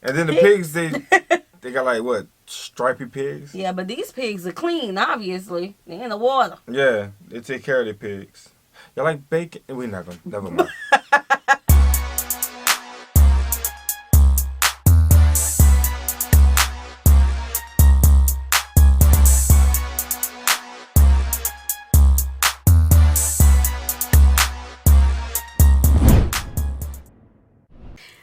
And then the pigs, they got like what, stripy pigs? Yeah, but these pigs are clean, obviously. They're in the water. Yeah, they take care of their pigs. Y'all like bacon? We're not gonna. Never mind.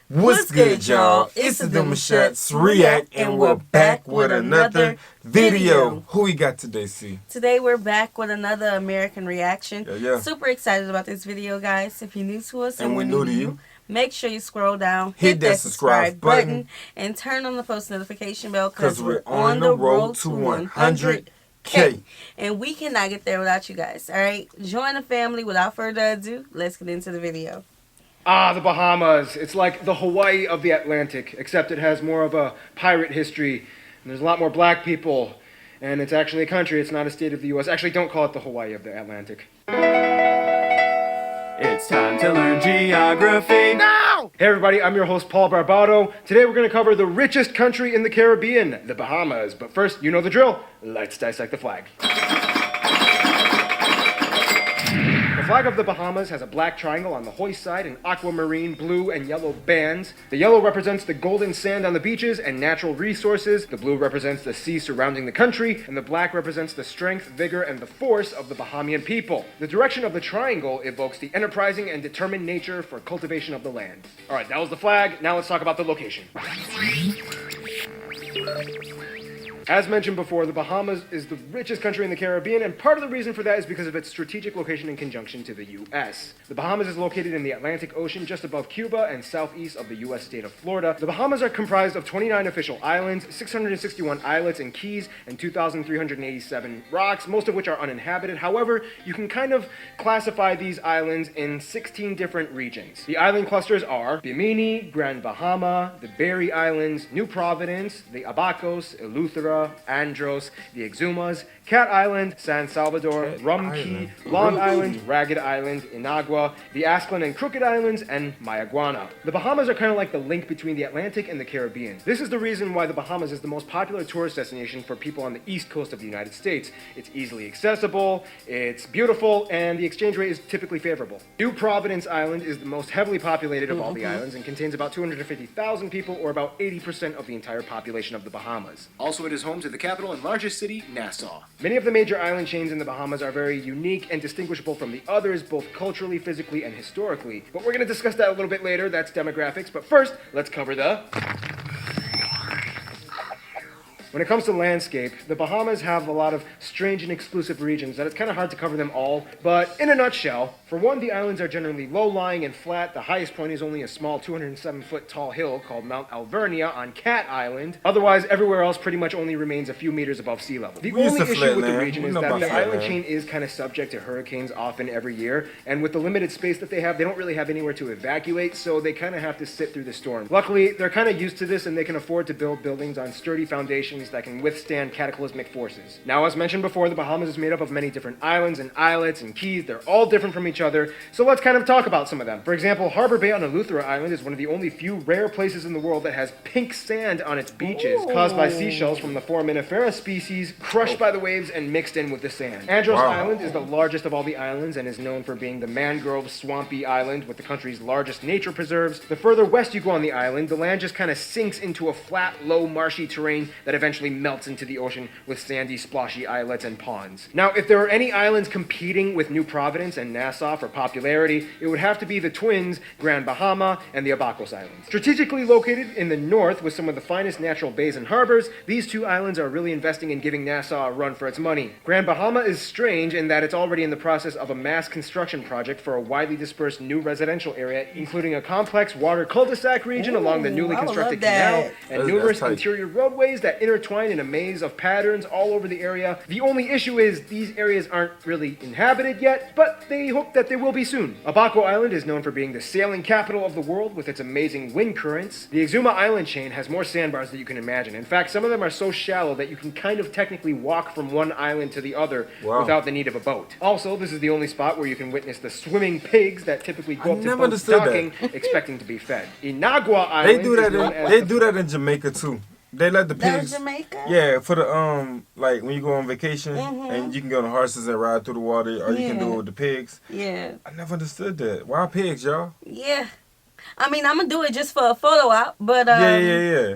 What's good, y'all? It's the Demouchet REACT, and we're back with another video. Who we got today, C? Today we're back with another American reaction. Yeah. Super excited about this video, guys. If you're new to us And we're new to you, make sure you scroll down, hit that subscribe button, and turn on the post notification bell because we're on the road to 100K. And we cannot get there without you guys, all right? Join the family. Without further ado, let's get into the video. Ah, the Bahamas. It's like the Hawaii of the Atlantic, except it has more of a pirate history, and there's a lot more black people, and it's actually a country, it's not a state of the U.S. Actually, don't call it the Hawaii of the Atlantic. It's time to learn geography now! Hey everybody, I'm your host Paul Barbado. Today we're going to cover the richest country in the Caribbean, the Bahamas. But first, you know the drill. Let's dissect the flag. The flag of the Bahamas has a black triangle on the hoist side and aquamarine, blue, and yellow bands. The yellow represents the golden sand on the beaches and natural resources. The blue represents the sea surrounding the country, and the black represents the strength, vigor, and the force of the Bahamian people. The direction of the triangle evokes the enterprising and determined nature for cultivation of the land. All right, that was the flag. Now let's talk about the location. As mentioned before, the Bahamas is the richest country in the Caribbean, and part of the reason for that is because of its strategic location in conjunction to the U.S. The Bahamas is located in the Atlantic Ocean just above Cuba and southeast of the U.S. state of Florida. The Bahamas are comprised of 29 official islands, 661 islets and keys, and 2,387 rocks, most of which are uninhabited. However, you can kind of classify these islands in 16 different regions. The island clusters are Bimini, Grand Bahama, the Berry Islands, New Providence, the Abacos, Eleuthera, Andros, the Exumas, Cat Island, San Salvador, Rum Key, Long Island, Ragged Island, Inagua, the Asplin and Crooked Islands, and Mayaguana. The Bahamas are kind of like the link between the Atlantic and the Caribbean. This is the reason why the Bahamas is the most popular tourist destination for people on the east coast of the United States. It's easily accessible, it's beautiful, and the exchange rate is typically favorable. New Providence Island is the most heavily populated of all the islands and contains about 250,000 people, or about 80% of the entire population of the Bahamas. Also, it is home to the capital and largest city, Nassau. Many of the major island chains in the Bahamas are very unique and distinguishable from the others, both culturally, physically, and historically. But we're going to discuss that a little bit later. That's demographics. But first, let's cover the... When it comes to landscape, the Bahamas have a lot of strange and exclusive regions that it's kind of hard to cover them all, but in a nutshell, for one, the islands are generally low-lying and flat. The highest point is only a small 207-foot tall hill called Mount Alvernia on Cat Island. Otherwise, everywhere else pretty much only remains a few meters above sea level. The only issue with the region is that the island chain is kind of subject to hurricanes often every year, and with the limited space that they don't really have anywhere to evacuate, so they kind of have to sit through the storm. Luckily, they're kind of used to this, and they can afford to build buildings on sturdy foundations that can withstand cataclysmic forces. Now, as mentioned before, the Bahamas is made up of many different islands and islets and keys. They're all different from each other, so let's kind of talk about some of them. For example, Harbor Bay on Eleuthera Island is one of the only few rare places in the world that has pink sand on its beaches, caused by seashells from the foraminifera species crushed by the waves and mixed in with the sand. Andros Island is the largest of all the islands and is known for being the mangrove swampy island with the country's largest nature preserves. The further west you go on the island, the land just kind of sinks into a flat, low, marshy terrain that eventually melts into the ocean with sandy, sploshy islets and ponds. Now, if there are any islands competing with New Providence and Nassau for popularity, it would have to be the twins, Grand Bahama and the Abacos Islands. Strategically located in the north with some of the finest natural bays and harbors, these two islands are really investing in giving Nassau a run for its money. Grand Bahama is strange in that it's already in the process of a mass construction project for a widely dispersed new residential area, including a complex water cul-de-sac region along the newly constructed canal and numerous interior roadways that intersect intertwined in a maze of patterns all over the area. The only issue is these areas aren't really inhabited yet, but they hope that they will be soon. Abaco Island is known for being the sailing capital of the world with its amazing wind currents. The Exuma Island chain has more sandbars than you can imagine. In fact, some of them are so shallow that you can kind of technically walk from one island to the other without the need of a boat. Also, this is the only spot where you can witness the swimming pigs that typically go up to boats docking, expecting to be fed. Inagua Island They do that in Jamaica too. They let the pigs. Jamaica? Yeah, for the like when you go on vacation and you can go on the horses and ride through the water, or you can do it with the pigs. Yeah. I never understood that. Why pigs, y'all? Yeah. I mean, I'm gonna do it just for a photo op, but Yeah.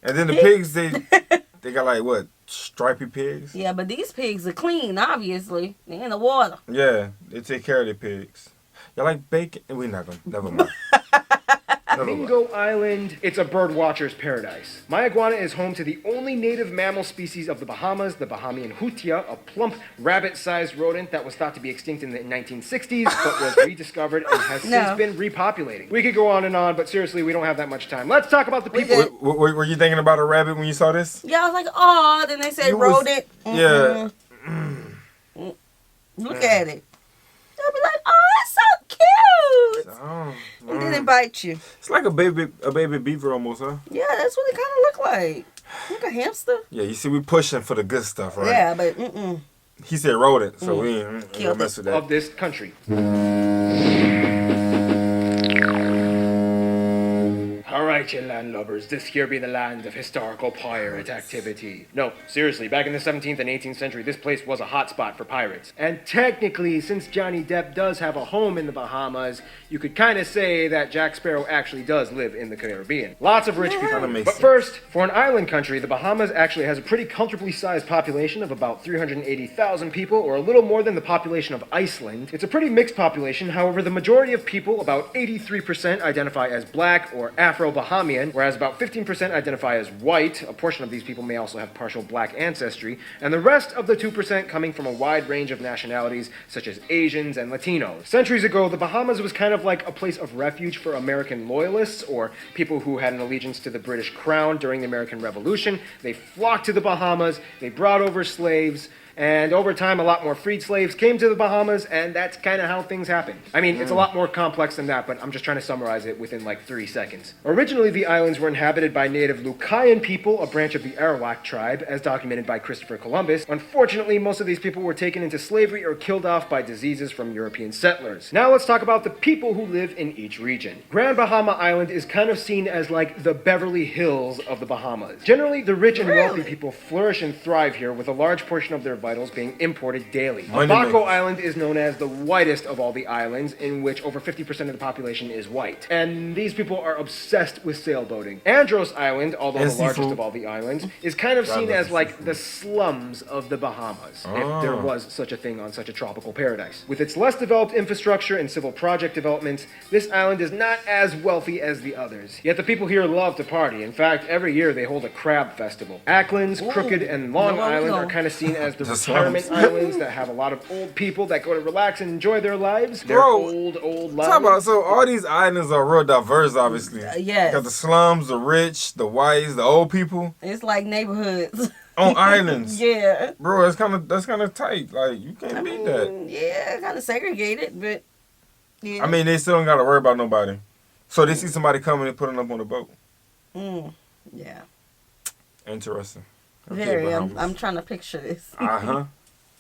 And then the pigs, they got like what, stripy pigs? Yeah, but these pigs are clean, obviously. They're in the water. Yeah, they take care of the pigs. Y'all like bacon? We're not gonna. Never mind. Mingo Island, it's a bird watcher's paradise. My iguana is home to the only native mammal species of the Bahamas, the Bahamian hutia, a plump, rabbit-sized rodent that was thought to be extinct in the 1960s, but was rediscovered and has since been repopulating. We could go on, but seriously, we don't have that much time. Let's talk about the people. Were you thinking about a rabbit when you saw this? Yeah, I was like, oh, then they said rodent. Yeah. Look at it. They'll be like, oh, that's so cute. And then it bites you. It's like a baby beaver almost, huh? Yeah, that's what it kind of look like. Like a hamster. Yeah, you see, we pushing for the good stuff, right? Yeah, but He said rodent, so we ain't gonna mess with that. Of this country. Alright, you landlubbers, this here be the land of historical pirate activity. No, seriously, back in the 17th and 18th century, this place was a hotspot for pirates. And technically, since Johnny Depp does have a home in the Bahamas, you could kind of say that Jack Sparrow actually does live in the Caribbean. Lots of rich people. But first, for an island country, the Bahamas actually has a pretty comfortably sized population of about 380,000 people, or a little more than the population of Iceland. It's a pretty mixed population, however, the majority of people, about 83%, identify as black or Afro-Bahamian, whereas about 15% identify as white. A portion of these people may also have partial black ancestry, and the rest of the 2% coming from a wide range of nationalities, such as Asians and Latinos. Centuries ago, the Bahamas was kind of like a place of refuge for American loyalists, or people who had an allegiance to the British crown during the American Revolution. They flocked to the Bahamas, they brought over slaves, and over time, a lot more freed slaves came to the Bahamas, and that's kind of how things happened. I mean, it's a lot more complex than that, but I'm just trying to summarize it within like 3 seconds. Originally, the islands were inhabited by native Lucayan people, a branch of the Arawak tribe, as documented by Christopher Columbus. Unfortunately, most of these people were taken into slavery or killed off by diseases from European settlers. Now let's talk about the people who live in each region. Grand Bahama Island is kind of seen as like the Beverly Hills of the Bahamas. Generally, the rich and wealthy people flourish and thrive here, with a large portion of their vitals being imported daily. Abaco Island is known as the whitest of all the islands, in which over 50% of the population is white. And these people are obsessed with sailboating. Andros Island, although the largest of all the islands, is kind of seen as like the slums of the Bahamas, if there was such a thing on such a tropical paradise. With its less developed infrastructure and civil project developments, this island is not as wealthy as the others. Yet the people here love to party. In fact, every year they hold a crab festival. Acklands, Crooked, and Long Island are kind of seen as the retirement islands that have a lot of old people that go to relax and enjoy their lives. They're old lives. So all these islands are real diverse, obviously. yes. You got the slums, the rich, the whites, the old people. It's like neighborhoods. On islands. Yeah. Bro, that's kind of tight. Like, you can't beat that. Yeah, kind of segregated, but yeah. I mean, they still don't got to worry about nobody. So they see somebody coming and putting up on the boat. Yeah. Interesting. Very. I'm trying to picture this.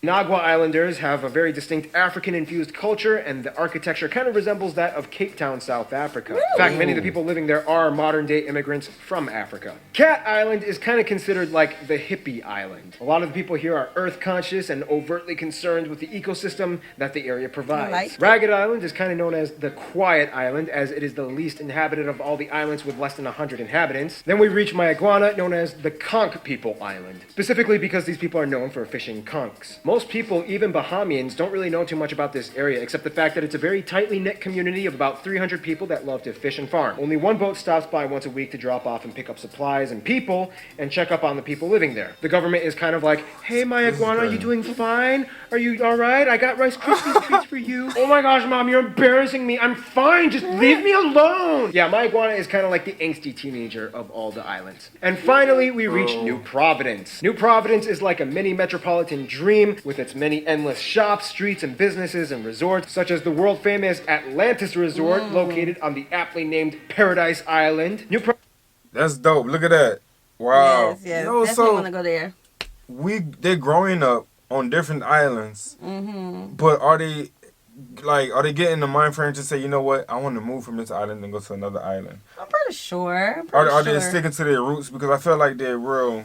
Inagua Islanders have a very distinct African-infused culture, and the architecture kind of resembles that of Cape Town, South Africa. Really? In fact, many of the people living there are modern-day immigrants from Africa. Cat Island is kind of considered like the hippie island. A lot of the people here are earth-conscious and overtly concerned with the ecosystem that the area provides. Ragged Island is kind of known as the Quiet Island, as it is the least inhabited of all the islands with less than 100 inhabitants. Then we reach My Iguana, known as the Conch People Island, specifically because these people are known for fishing conchs. Most people, even Bahamians, don't really know too much about this area, except the fact that it's a very tightly knit community of about 300 people that love to fish and farm. Only one boat stops by once a week to drop off and pick up supplies and people, and check up on the people living there. The government is kind of like, hey, my iguana, are you doing fine? Are you alright? I got Rice Krispies treats for you. Oh my gosh, Mom, you're embarrassing me. I'm fine, just leave me alone. Yeah, my iguana is kind of like the angsty teenager of all the islands. And finally, we reach New Providence. New Providence is like a mini metropolitan dream with its many endless shops, streets, and businesses and resorts, such as the world-famous Atlantis Resort located on the aptly named Paradise Island. That's dope. Look at that. Wow. Yes, yes. Yo, Definitely want so to go there. they're growing up on different islands, but are they getting the mind frame to say, you know what, I want to move from this island and go to another island? I'm pretty sure. Are they sticking to their roots? Because I feel like they're real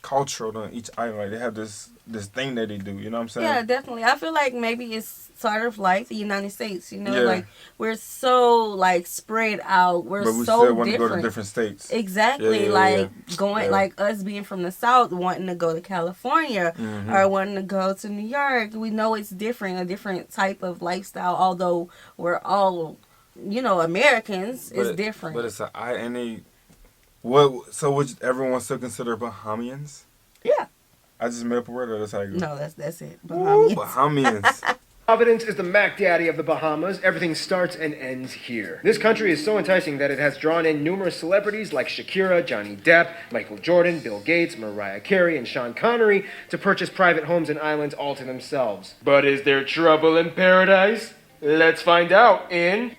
cultural on each island. Like they have this thing that they do. You know what I'm saying? Yeah, definitely. I feel like maybe it's sort of like the United States. You know, Yeah. like we're so like spread out. We're But we so still want to different. go to different states. Exactly, Yeah, like going, Yeah. like us being from the South, wanting to go to California or wanting to go to New York. We know it's different, a different type of lifestyle. Although we're all, you know, Americans, it's different. But it's so would everyone still consider Bahamians? Yeah. I just made up a word, or that's how you go? No, that's it. Ooh, Bahamians. Bahamians. Providence is the Mac Daddy of the Bahamas. Everything starts and ends here. This country is so enticing that it has drawn in numerous celebrities like Shakira, Johnny Depp, Michael Jordan, Bill Gates, Mariah Carey, and Sean Connery to purchase private homes and islands all to themselves. But is there trouble in paradise? Let's find out in...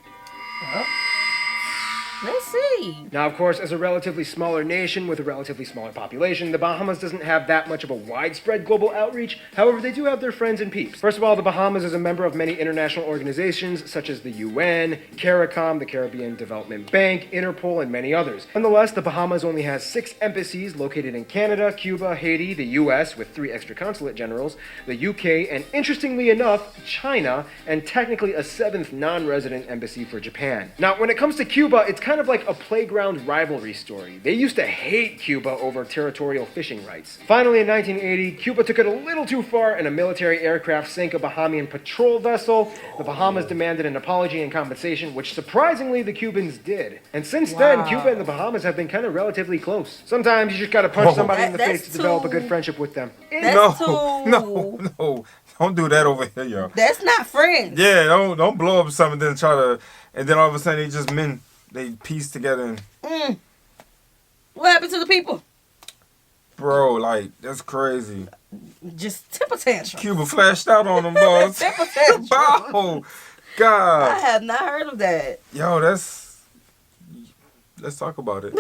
Let's see. Now, of course, as a relatively smaller nation with a relatively smaller population, the Bahamas doesn't have that much of a widespread global outreach. However, they do have their friends and peeps. First of all, the Bahamas is a member of many international organizations such as the UN, CARICOM, the Caribbean Development Bank, Interpol, and many others. Nonetheless, the Bahamas only has 6 embassies located in Canada, Cuba, Haiti, the US with 3 extra consulate generals, the UK, and interestingly enough, China, and technically a 7th non-resident embassy for Japan. Now, when it comes to Cuba, it's kind of like a playground rivalry story. They used to hate Cuba over territorial fishing rights. Finally, in 1980, Cuba took it a little too far and a military aircraft sank a Bahamian patrol vessel. The Bahamas demanded an apology and compensation, which surprisingly the Cubans did. And since then, Cuba and the Bahamas have been kind of relatively close. Sometimes you just gotta punch somebody in the face to develop a good friendship with them. No. Don't do that over here, yo. That's not friends. Yeah, don't blow up something and then all of a sudden they piece together and... What happened to the people? Bro, like, that's crazy. Just temper tantrum. Cuba flashed out on them, boys. Temper tantrum. Oh, God. I have not heard of that. Yo, let's talk about it.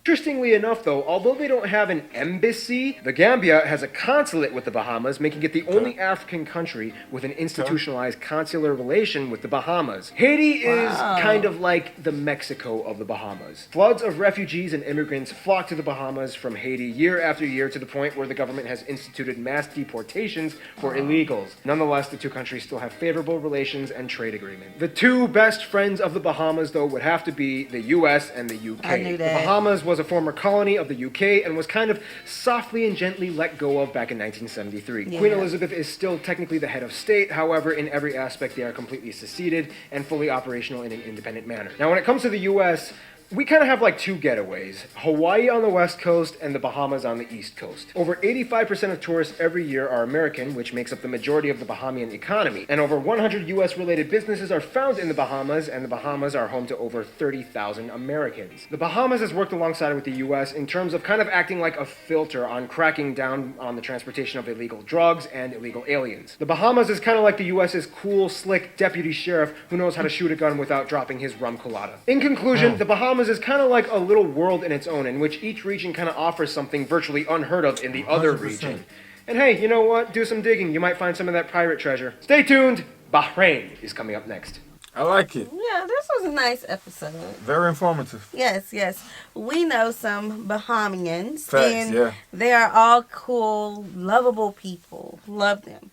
Interestingly enough, though, although they don't have an embassy, the Gambia has a consulate with the Bahamas, making it the only African country with an institutionalized consular relation with the Bahamas. Haiti is kind of like the Mexico of the Bahamas. Floods of refugees and immigrants flock to the Bahamas from Haiti year after year to the point where the government has instituted mass deportations for illegals. Nonetheless, the two countries still have favorable relations and trade agreements. The two best friends of the Bahamas, though, would have to be the U.S. and the U.K. I knew that. The Bahamas was a former colony of the UK and was kind of softly and gently let go of back in 1973. Yeah. Queen Elizabeth is still technically the head of state, however, in every aspect they are completely seceded and fully operational in an independent manner. Now, when it comes to the US, we kind of have like 2 getaways, Hawaii on the west coast and the Bahamas on the east coast. Over 85% of tourists every year are American, which makes up the majority of the Bahamian economy, and over 100 US related businesses are found in the Bahamas, and the Bahamas are home to over 30,000 Americans. The Bahamas has worked alongside with the US in terms of kind of acting like a filter on cracking down on the transportation of illegal drugs and illegal aliens. The Bahamas is kind of like the US's cool, slick deputy sheriff who knows how to shoot a gun without dropping his rum colada. In conclusion, the Bahamas is kind of like a little world in its own, in which each region kind of offers something virtually unheard of in the other 100%. region. And hey, you know what? Do some digging. You might find some of that pirate treasure. Stay tuned. Bahrain is coming up next. I like it. Yeah, this was a nice episode. Very informative. Yes. We know some Bahamians. Facts, and yeah. they are all cool, lovable people. Love them.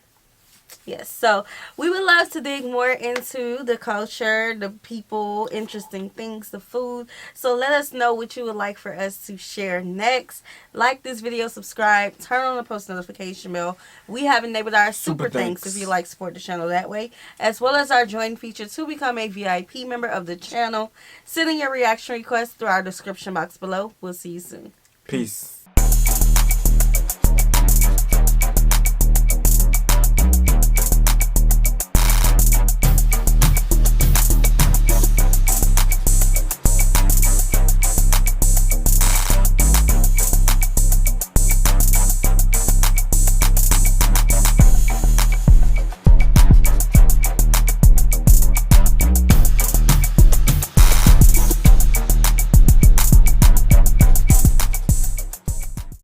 Yes, so we would love to dig more into the culture, the people, interesting things, the food. So let us know what you would like for us to share next. Like this video, subscribe, turn on the post notification bell. We have enabled our super thanks if you like support the channel that way, as well as our join feature to become a VIP member of the channel. Send in your reaction requests through our description box below. We'll see you soon. Peace.